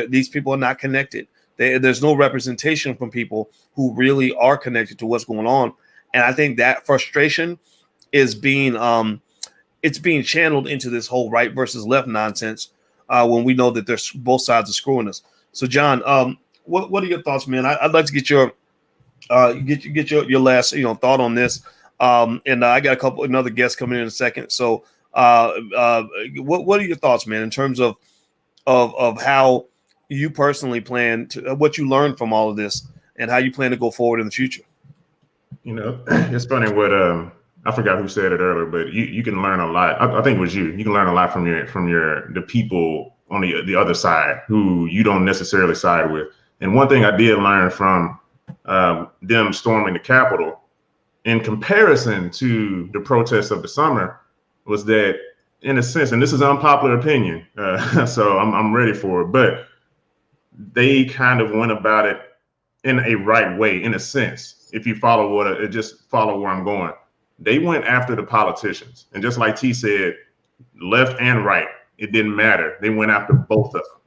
These people are not connected. There's no representation from people who really are connected to what's going on. And I think that frustration is being channeled into this whole right versus left nonsense when we know that there's both sides are screwing us. So, John, what are your thoughts, man? I'd like to get your last thought on this. And I got another guest coming in a second. So, what are your thoughts, man, in terms of how you personally plan to, what you learned from all of this, and how you plan to go forward in the future? It's funny what I forgot who said it earlier, but you can learn a lot. I think it was you. You can learn a lot from the people on the other side who you don't necessarily side with. And one thing I did learn from them storming the Capitol, in comparison to the protests of the summer, was that in a sense, and this is unpopular opinion, so I'm ready for it, but they kind of went about it in a right way, in a sense. If you follow just follow where I'm going. They went after the politicians, and just like T said, left and right, it didn't matter. They went after both of them.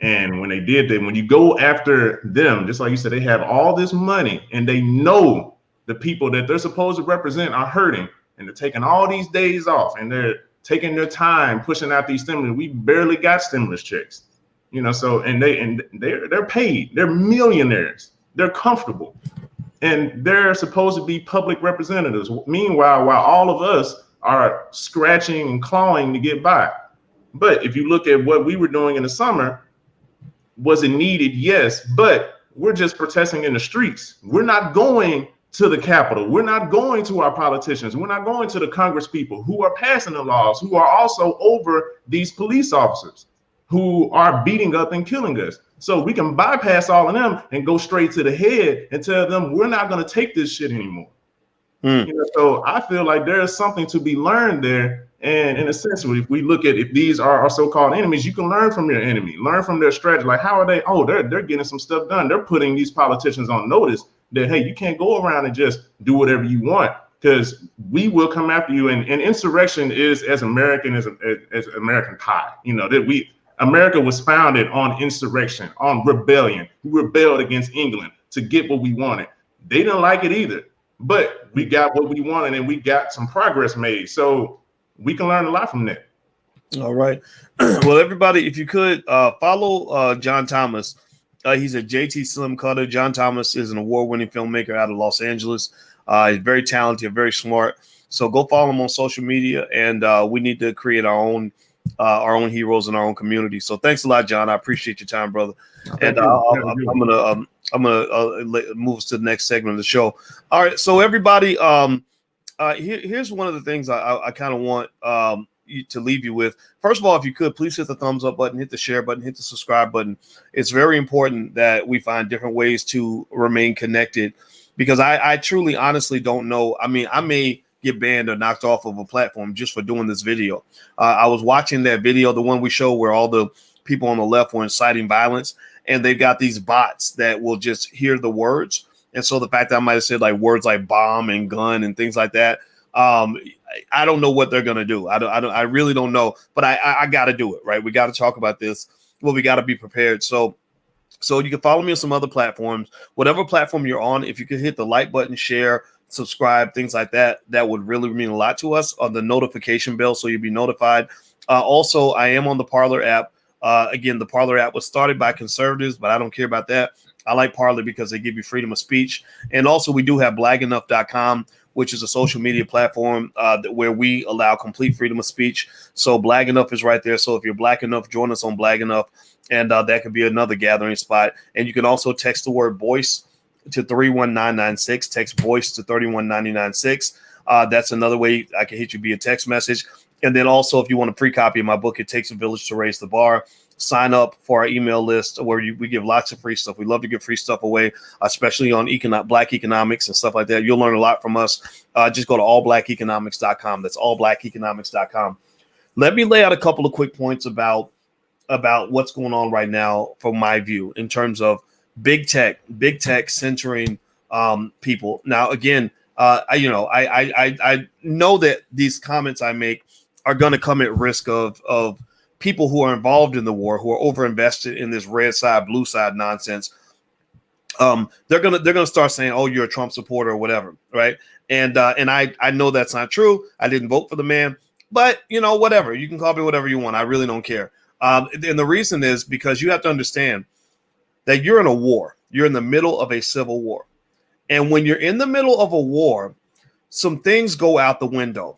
And when they did that, when you go after them, just like you said, they have all this money and they know the people that they're supposed to represent are hurting, and they're taking all these days off and they're taking their time pushing out these stimulus. We barely got stimulus checks, you know, so they're paid, they're millionaires, they're comfortable, and they're supposed to be public representatives. Meanwhile, while all of us are scratching and clawing to get by. But if you look at what we were doing in the summer, was it needed? Yes, but we're just protesting in the streets. We're not going to the Capitol. We're not going to our politicians. We're not going to the Congress people who are passing the laws, who are also over these police officers who are beating up and killing us. So we can bypass all of them and go straight to the head and tell them we're not going to take this shit anymore. You know, so I feel like there is something to be learned there. And in a sense, if we look at if these are our so-called enemies, you can learn from your enemy, learn from their strategy. Like, how are they? Oh, they're getting some stuff done. They're putting these politicians on notice that, hey, you can't go around and just do whatever you want, because we will come after you. And insurrection is as American as American pie. You know, that America was founded on insurrection, on rebellion. We rebelled against England to get what we wanted. They didn't like it either, but we got what we wanted and we got some progress made. So we can learn a lot from that. All right. Well, everybody, if you could follow John Thomas. He's a JT Slim Cutter. John Thomas is an award-winning filmmaker out of Los Angeles. He's very talented, very smart. So go follow him on social media, and we need to create our own heroes in our own community. So thanks a lot, John. I appreciate your time, brother. And I'm gonna move us to the next segment of the show. All right. So everybody, here's one of the things I kind of want to leave you with. First of all, if you could, please hit the thumbs up button, hit the share button, hit the subscribe button. It's very important that we find different ways to remain connected, because I truly, honestly don't know. I mean, I may get banned or knocked off of a platform just for doing this video. I was watching that video, the one we show where all the people on the left were inciting violence, and they've got these bots that will just hear the words. And so the fact that I might have said like words like bomb and gun and things like that, I don't know what they're gonna do. I really don't know. But I got to do it, right? We got to talk about this. Well, we got to be prepared. So you can follow me on some other platforms, whatever platform you're on. If you could hit the like button, share, subscribe, things like that, that would really mean a lot to us. On the notification bell, so you'll be notified. Also, I am on the Parler app. Again, the Parler app was started by conservatives, but I don't care about that. I like Parler because they give you freedom of speech. And also, we do have blagenough.com, which is a social media platform where we allow complete freedom of speech. So Blag Enough is right there. So if you're Black enough, join us on Blag Enough, and that could be another gathering spot. And you can also text the word voice to 31996. Text voice to 31996. That's another way I can hit you via text message. And then also, if you want a free copy of my book, It Takes a Village to Raise the Bar, sign up for our email list where we give lots of free stuff. We love to give free stuff away, especially on Black economics and stuff like that. You'll learn a lot from us. Just go to allblackeconomics.com. That's allblackeconomics.com. Let me lay out a couple of quick points about what's going on right now from my view in terms of big tech censoring people. Now, again, I know that these comments I make are going to come at risk of people who are involved in the war, who are overinvested in this red side, blue side nonsense. They're gonna start saying, "Oh, you're a Trump supporter" or whatever, right? And I know that's not true. I didn't vote for the man, but whatever. You can call me whatever you want. I really don't care. And the reason is because you have to understand that you're in a war. You're in the middle of a civil war, and when you're in the middle of a war, some things go out the window.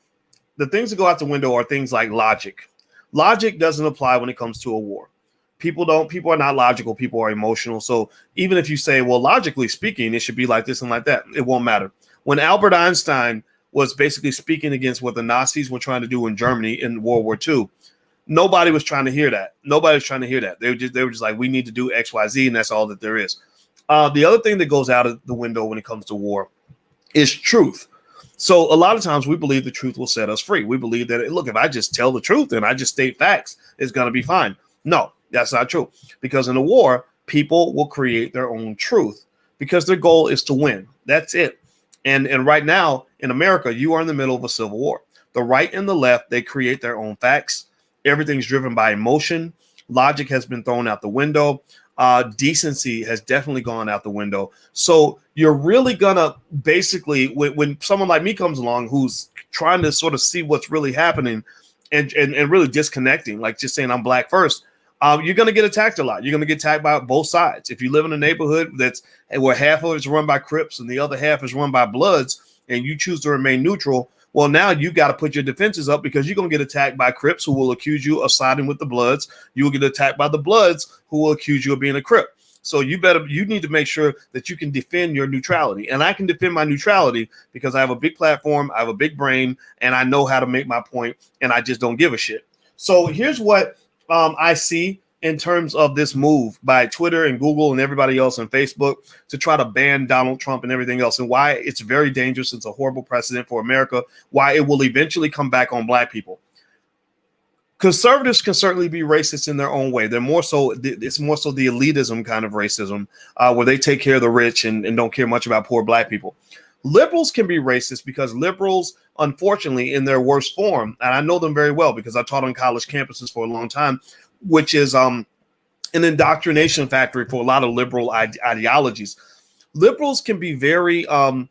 The things that go out the window are things like logic. Logic doesn't apply when it comes to a war. People are not logical. People are emotional. So even if you say, well, logically speaking, it should be like this and like that, it won't matter. When Albert Einstein was basically speaking against what the Nazis were trying to do in Germany in World War II, nobody was trying to hear that. Nobody was trying to hear that. They were just like, we need to do X, Y, Z, and that's all that there is. The other thing that goes out of the window when it comes to war is truth. So a lot of times we believe the truth will set us free. We believe that, look, if I just tell the truth and I just state facts, it's going to be fine. No, that's not true. Because in a war, people will create their own truth because their goal is to win. That's it. And right now in America, you are in the middle of a civil war. The right and the left, they create their own facts. Everything's driven by emotion. Logic has been thrown out the window. Decency has definitely gone out the window. So you're really gonna basically, when someone like me comes along who's trying to sort of see what's really happening and really disconnecting, like just saying I'm black first, you're gonna get attacked a lot. You're gonna get attacked by both sides. If you live in a neighborhood that's where half of it's run by Crips and the other half is run by Bloods, and you choose to remain neutral, well, now you got to put your defenses up because you're going to get attacked by Crips who will accuse you of siding with the Bloods. You will get attacked by the Bloods who will accuse you of being a Crip. So you need to make sure that you can defend your neutrality. And I can defend my neutrality because I have a big platform, I have a big brain, and I know how to make my point, and I just don't give a shit. So here's what I see in terms of this move by Twitter and Google and everybody else on Facebook to try to ban Donald Trump and everything else, and why it's very dangerous. It's a horrible precedent for America, why it will eventually come back on black people. Conservatives can certainly be racist in their own way. They're more so, it's more so the elitism kind of racism where they take care of the rich and don't care much about poor black people. Liberals can be racist because liberals, unfortunately, in their worst form, and I know them very well because I taught on college campuses for a long time, which is an indoctrination factory for a lot of liberal ideologies. Liberals can be very arrogant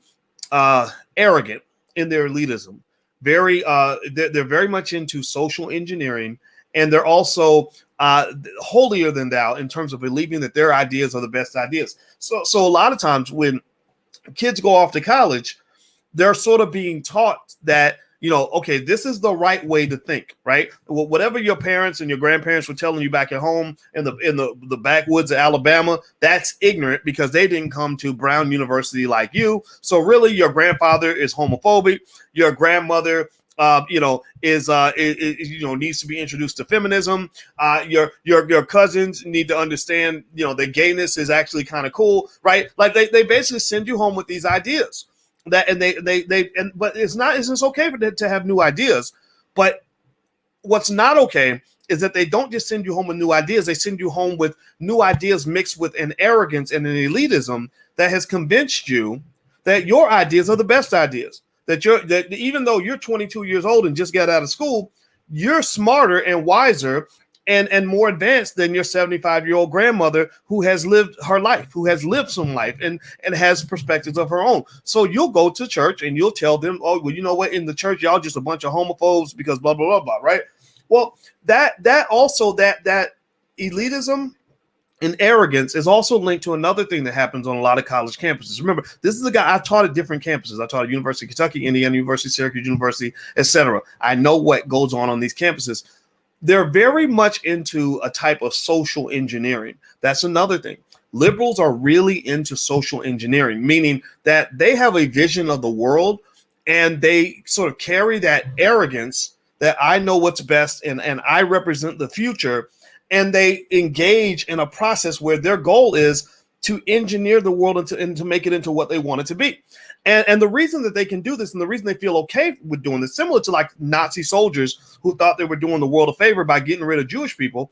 in their elitism. They're very much into social engineering, and they're also holier than thou in terms of believing that their ideas are the best ideas. So a lot of times when kids go off to college, they're sort of being taught that, okay, this is the right way to think, right? Whatever your parents and your grandparents were telling you back at home in the backwoods of Alabama, that's ignorant because they didn't come to Brown University like you. So really, your grandfather is homophobic. Your grandmother, needs to be introduced to feminism. Your cousins need to understand, that gayness is actually kind of cool, right? Like they basically send you home with these ideas. But it's okay for them to have new ideas. But what's not okay is that they don't just send you home with new ideas. They send you home with new ideas mixed with an arrogance and an elitism that has convinced you that your ideas are the best ideas. That even though you're 22 years old and just got out of school, you're smarter and wiser and more advanced than your 75-year-old grandmother who has lived her life, who has lived some life and has perspectives of her own. So you'll go to church and you'll tell them, oh, well, you know what? In the church, y'all just a bunch of homophobes because blah, blah, blah, blah, right? Well, that elitism and arrogance is also linked to another thing that happens on a lot of college campuses. Remember, this is a guy I taught at different campuses. I taught at University of Kentucky, Indiana University, Syracuse University, etc. I know what goes on these campuses. They're very much into a type of social engineering. That's another thing. Liberals are really into social engineering, meaning that they have a vision of the world and they sort of carry that arrogance that I know what's best and I represent the future. And they engage in a process where their goal is to engineer the world and to make it into what they want it to be. And the reason that they can do this and the reason they feel okay with doing this, similar to like Nazi soldiers who thought they were doing the world a favor by getting rid of Jewish people,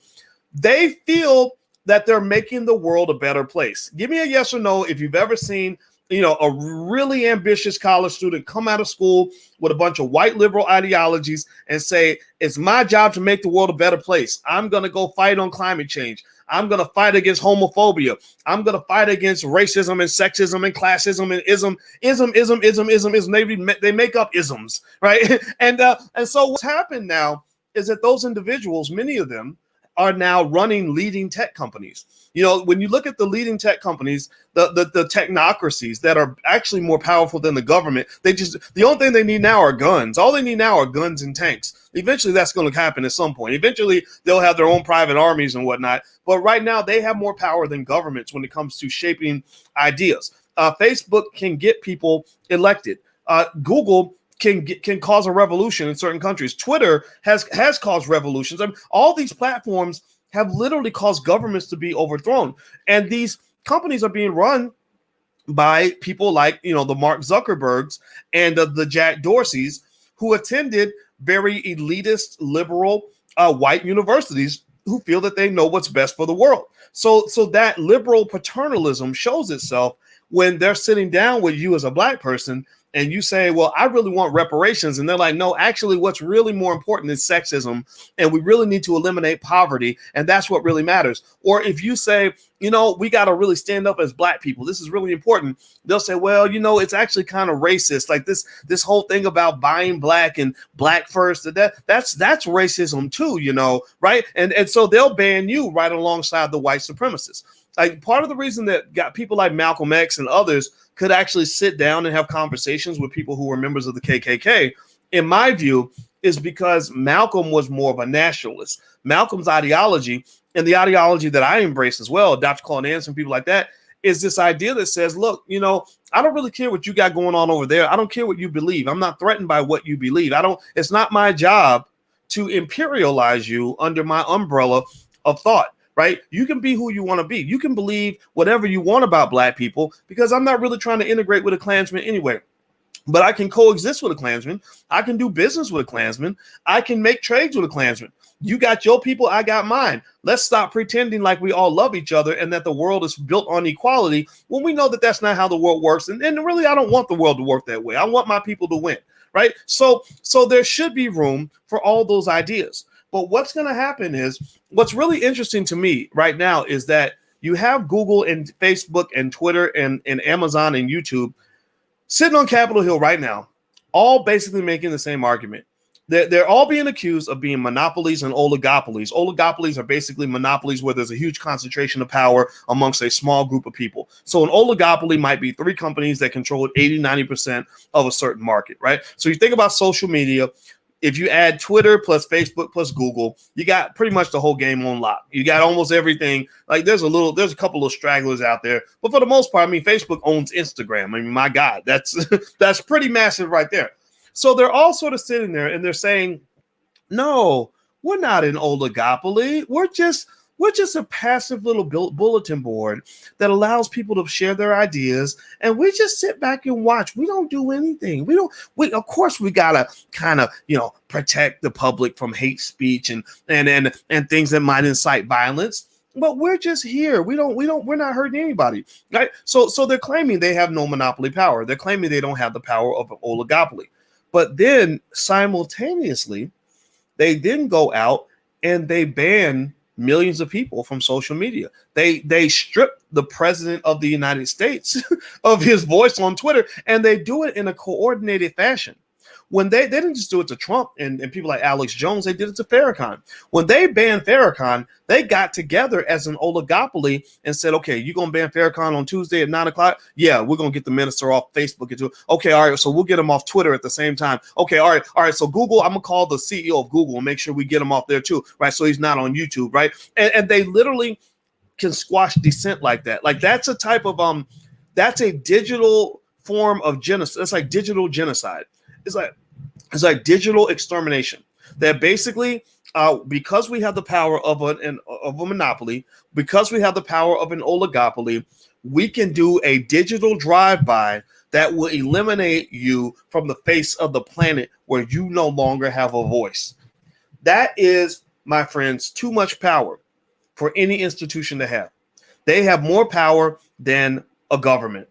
they feel that they're making the world a better place. Give me a yes or no if you've ever seen, a really ambitious college student come out of school with a bunch of white liberal ideologies and say, it's my job to make the world a better place. I'm going to go fight on climate change. I'm going to fight against homophobia. I'm going to fight against racism and sexism and classism and ism. They make up isms, right? And so what's happened now is that those individuals, many of them, are now running leading tech companies. When you look at the leading tech companies, the technocracies that are actually more powerful than the government, the only thing they need now are guns. All they need now are guns and tanks. Eventually that's going to happen at some point. Eventually they'll have their own private armies and whatnot. But right now they have more power than governments when it comes to shaping ideas. Facebook can get people elected. Google can cause a revolution in certain countries. Twitter has caused revolutions. I mean, all these platforms have literally caused governments to be overthrown. And these companies are being run by people like, the Mark Zuckerbergs and the Jack Dorseys, who attended very elitist, liberal white universities who feel that they know what's best for the world. So that liberal paternalism shows itself when they're sitting down with you as a black person and you say, well, I really want reparations. And they're like, no, actually, what's really more important is sexism. And we really need to eliminate poverty. And that's what really matters. Or if you say, we got to really stand up as black people, this is really important. They'll say, well, it's actually kind of racist. Like this whole thing about buying black and black first, that's racism too, right? And so they'll ban you right alongside the white supremacists. Like part of the reason that got people like Malcolm X and others could actually sit down and have conversations with people who were members of the KKK, in my view, is because Malcolm was more of a nationalist. Malcolm's ideology, and the ideology that I embrace as well, Dr. Claude Anderson, people like that, is this idea that says, look, I don't really care what you got going on over there. I don't care what you believe. I'm not threatened by what you believe. It's not my job to imperialize you under my umbrella of thought. Right? You can be who you want to be. You can believe whatever you want about black people, because I'm not really trying to integrate with a Klansman anyway. But I can coexist with a Klansman. I can do business with a Klansman. I can make trades with a Klansman. You got your people, I got mine. Let's stop pretending like we all love each other and that the world is built on equality when we know that that's not how the world works. And really, I don't want the world to work that way. I want my people to win. Right? So there should be room for all those ideas. But what's going to happen is, what's really interesting to me right now is that you have Google and Facebook and Twitter and Amazon and YouTube sitting on Capitol Hill right now, all basically making the same argument. They're all being accused of being monopolies and oligopolies. Oligopolies are basically monopolies where there's a huge concentration of power amongst a small group of people. So an oligopoly might be 3 companies that control 80-90% of a certain market, right? So you think about social media. If you add Twitter plus Facebook plus Google, you got pretty much the whole game on lock. You got almost everything. Like there's a couple of stragglers out there, but for the most part, Facebook owns Instagram. My God, that's pretty massive right there. So they're all sort of sitting there and they're saying, no, we're not an oligopoly. We're just a passive little bulletin board that allows people to share their ideas, and we just sit back and watch. We don't do anything. Of course we gotta kind of, protect the public from hate speech and things that might incite violence. But we're just here. We're not hurting anybody. Right? So they're claiming they have no monopoly power. They're claiming they don't have the power of an oligopoly. But then simultaneously, they then go out and they ban millions of people from social media. They strip the president of the United States of his voice on Twitter, and they do it in a coordinated fashion. When they didn't just do it to Trump and people like Alex Jones, they did it to Farrakhan. When they banned Farrakhan, they got together as an oligopoly and said, okay, you're going to ban Farrakhan on Tuesday at 9:00? Yeah, we're going to get the minister off Facebook. Okay, all right, so we'll get him off Twitter at the same time. Okay, all right, so Google, I'm going to call the CEO of Google and make sure we get him off there too, right? So he's not on YouTube, right? And they literally can squash dissent like that. Like that's a type of, that's a digital form of genocide. It's like digital genocide. It's like digital extermination. That basically, because we have the power of a monopoly, because we have the power of an oligopoly, we can do a digital drive-by that will eliminate you from the face of the planet where you no longer have a voice. That is, my friends, too much power for any institution to have. They have more power than a government.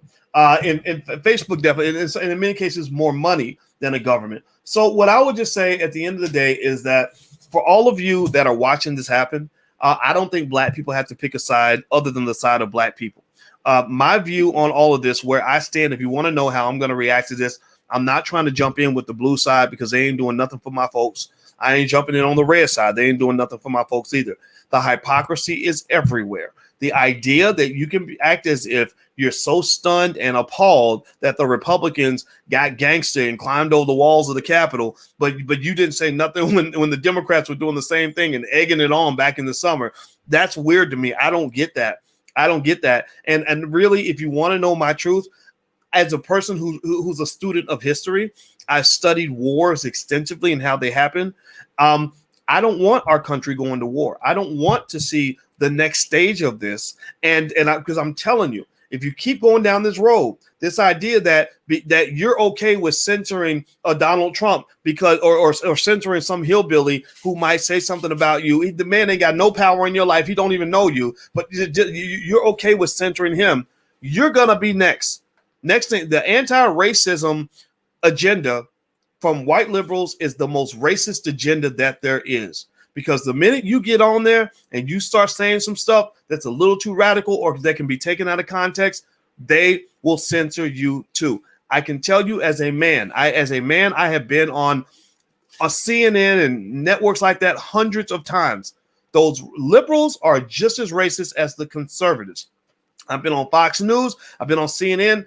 In Facebook, definitely, and in many cases, more money than a government. So what I would just say at the end of the day is that for all of you that are watching this happen, I don't think black people have to pick a side other than the side of black people. My view on all of this, where I stand, if you want to know how I'm going to react to this, I'm not trying to jump in with the blue side because they ain't doing nothing for my folks. I ain't jumping in on the red side. They ain't doing nothing for my folks either. The hypocrisy is everywhere. The idea that you can act as if you're so stunned and appalled that the Republicans got gangster and climbed over the walls of the Capitol, but you didn't say nothing when the Democrats were doing the same thing and egging it on back in the summer. That's weird to me. I don't get that. And really, if you want to know my truth, as a person who's a student of history, I've studied wars extensively and how they happen. I don't want our country going to war. I don't want to see the next stage of this. And because I'm telling you, if you keep going down this road, this idea that you're okay with censoring Donald Trump because or censoring some hillbilly who might say something about you. The man ain't got no power in your life. He don't even know you, but you're okay with censoring him. You're gonna be next. Next thing, the anti-racism agenda from white liberals is the most racist agenda that there is. Because the minute you get on there and you start saying some stuff that's a little too radical or that can be taken out of context, they will censor you too. I can tell you as a man, I have been on a CNN and networks like that hundreds of times. Those liberals are just as racist as the conservatives. I've been on Fox News. I've been on CNN.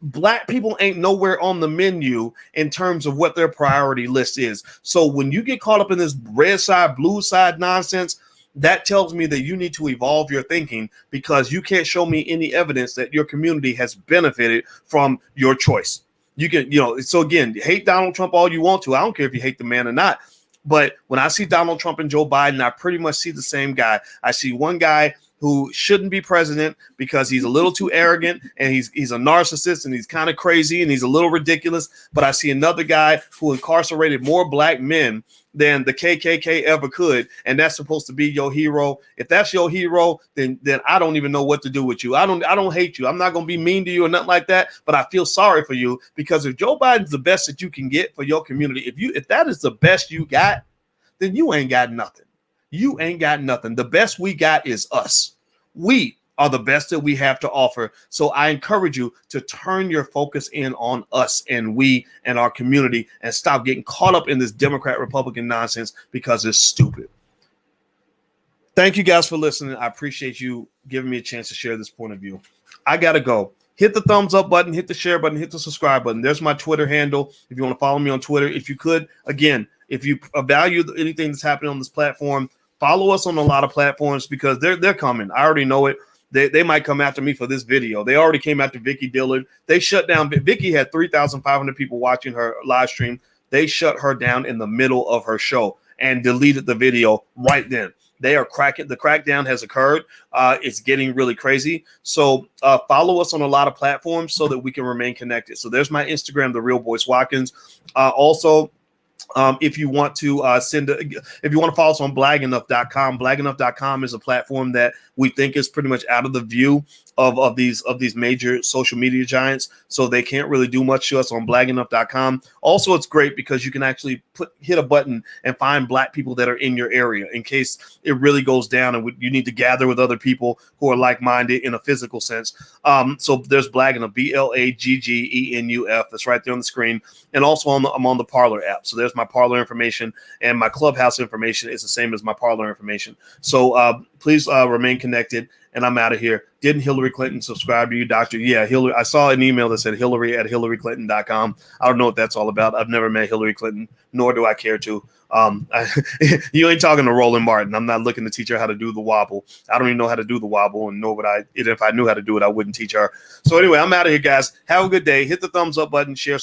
Black people ain't nowhere on the menu in terms of what their priority list is. So when you get caught up in this red side, blue side nonsense, that tells me that you need to evolve your thinking, because you can't show me any evidence that your community has benefited from your choice. You can, so again, hate Donald Trump all you want to. I don't care if you hate the man or not. But when I see Donald Trump and Joe Biden, I pretty much see the same guy. I see one guy who shouldn't be president because he's a little too arrogant and he's a narcissist and he's kind of crazy and he's a little ridiculous. But I see another guy who incarcerated more black men than the KKK ever could, and that's supposed to be your hero. If that's your hero, then I don't even know what to do with you. I don't hate you. I'm not gonna be mean to you or nothing like that. But I feel sorry for you, because if Joe Biden's the best that you can get for your community, if that is the best you got, then you ain't got nothing. You ain't got nothing. The best we got is us. We are the best that we have to offer. So I encourage you to turn your focus in on us and we and our community, and stop getting caught up in this Democrat Republican nonsense, because it's stupid. Thank you guys for listening. I appreciate you giving me a chance to share this point of view. I got to go. Hit the thumbs up button, hit the share button, hit the subscribe button. There's my Twitter handle. If you want to follow me on Twitter, if you could, again, if you value anything that's happening on this platform, follow us on a lot of platforms, because they're coming. I already know it. They might come after me for this video. They already came after Vicky Dillard. They shut down. Vicky had 3,500 people watching her live stream. They shut her down in the middle of her show and deleted the video right then. They are cracking. The crackdown has occurred. It's getting really crazy. So follow us on a lot of platforms so that we can remain connected. So there's my Instagram, The Real Boyce Watkins. Also, if you want to if you want to follow us on blagenough.com, blagenough.com is a platform that we think is pretty much out of the view of these major social media giants, so they can't really do much to us on blagenough.com. Also, it's great because you can actually hit a button and find black people that are in your area in case it really goes down and you need to gather with other people who are like-minded in a physical sense. So there's Blaggenuff, BLAGGENUF. That's right there on the screen. And also I'm on the Parler app. So there's my Parler information, and my Clubhouse information is the same as my Parler information. So please remain connected. And I'm out of here. Didn't Hillary Clinton subscribe to you, Doctor? Yeah, Hillary. I saw an email that said Hillary@HillaryClinton.com. I don't know what that's all about. I've never met Hillary Clinton, nor do I care to. You ain't talking to Roland Martin. I'm not looking to teach her how to do the wobble. I don't even know how to do the wobble, and nor would I. If I knew how to do it, I wouldn't teach her. So anyway, I'm out of here, guys. Have a good day. Hit the thumbs up button, share, subscribe.